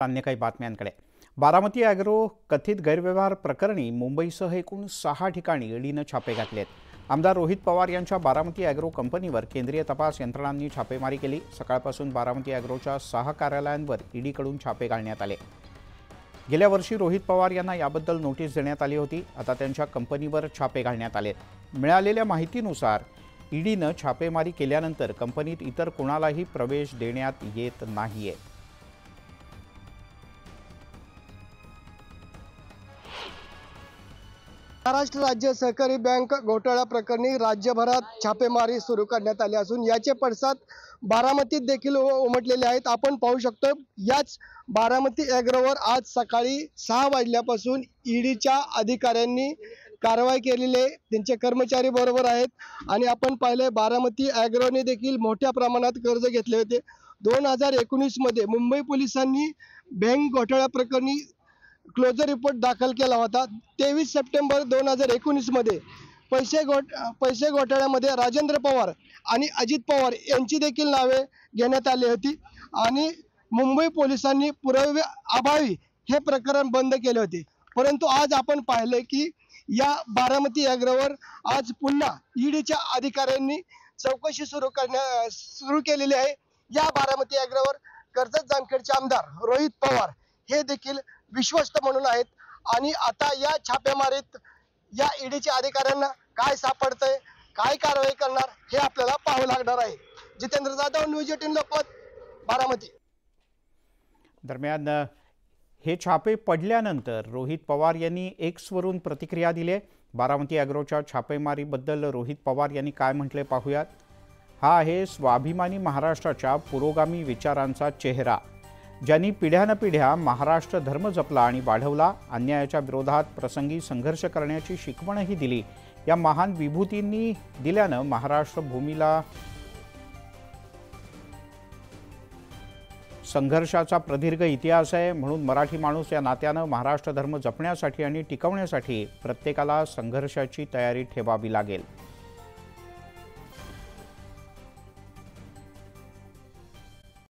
अन्य काही बातम्यांकडे बारामती ॲग्रो कथित गैरव्यवहार प्रकरणी मुंबईसह एकूण 6 ठिकाणी ईडीनं छापे घातलेत। आमदार रोहित पवार यांच्या बारामती ॲग्रो कंपनीवर केंद्रीय तपास यंत्रणांनी छापेमारी केली। सकाळपासून बारामती ॲग्रोच्या 6 कार्यालयांवर ईडीकडून छापे घालण्यात आले। गेल्या वर्षी रोहित पवार यांना याबद्दल नोटीस देण्यात आली होती। आता त्यांच्या कंपनीवर छापे घालण्यात आलेत। मिळालेल्या माहितीनुसार ईडीनं छापेमारी केल्यानंतर कंपनीत इतर कोणालाही प्रवेश देण्यात येत नाहीये। महाराष्ट्र राज्य सहकारी बँक घोटाळा प्रकरणी राज्यभरात छापेमारी सुरू करण्यात आली असून याचे पडसाद बारामतीत देखील उमटलेले आहेत। आपण पाहू शकतो याच बारामती ॲग्रोवर आज सकाळी 6 वाजल्यापासून ईडीच्या अधिकाऱ्यांनी कारवाई केलेली आहे। त्यांचे कर्मचारी बरोबर आहेत आणि आपण पाहिले बारामती ॲग्रोने देखील मोठ्या प्रमाणात कर्ज घेतले होते। 2019 मध्ये मुंबई पोलिसांनी बँक घोटाळा प्रकरणी क्लोजर रिपोर्ट दाखल केला होता। 23 सप्टेंबर 2019 मध्ये पैसे घोटाळ्यामध्ये राजेंद्र पवार आणि अजित पवार यांची देखील नावे घेण्यात आली होती आणि मुंबई पोलिसांनी पुरावे अभावी हे प्रकरण बंद केले होते। परंतु आज आपण पाहिले की या बारामती ॲग्रोवर आज पुन्हा ईडीच्या अधिकाऱ्यांनी चौकशी सुरू केलेली आहे। या बारामती ॲग्रोवर कर्जत जामखेडचे आमदार रोहित पवार हे देखील विश्वस्त म्हणून आहेत आणि आता या छापेमारीत या ईडीच्या अधिकाऱ्यांना काय सापडतंय, काय कारवाई करणार हे आपल्याला पाहावं लागणार आहे। जितेंद्र जाधव, न्यूज 18 लोकमत, बारामती। दरम्यान हे छापे पडल्यानंतर रोहित पवार यांनी एक्सवरून प्रतिक्रिया दिली। बारामती ॲग्रोच्या छापेमारीबद्दल रोहित पवार यांनी काय म्हटले पाहूयात। हा आहे स्वाभिमानी महाराष्ट्राच्या पुरोगामी विचारांचा चेहरा, ज्यांनी पिढ्यानपिढ्या महाराष्ट्र धर्म जपला आणि वाढवला। अन्यायाच्या विरोधात प्रसंगी संघर्ष करण्याची शिकवणही दिली। या महान विभूतींनी दिल्यानं महाराष्ट्र भूमीला संघर्षाचा प्रदीर्घ इतिहास आहे। म्हणून मराठी माणूस या नात्यानं महाराष्ट्र धर्म जपण्यासाठी आणि टिकवण्यासाठी प्रत्येकाला संघर्षाची तयारी ठेवावी लागेल।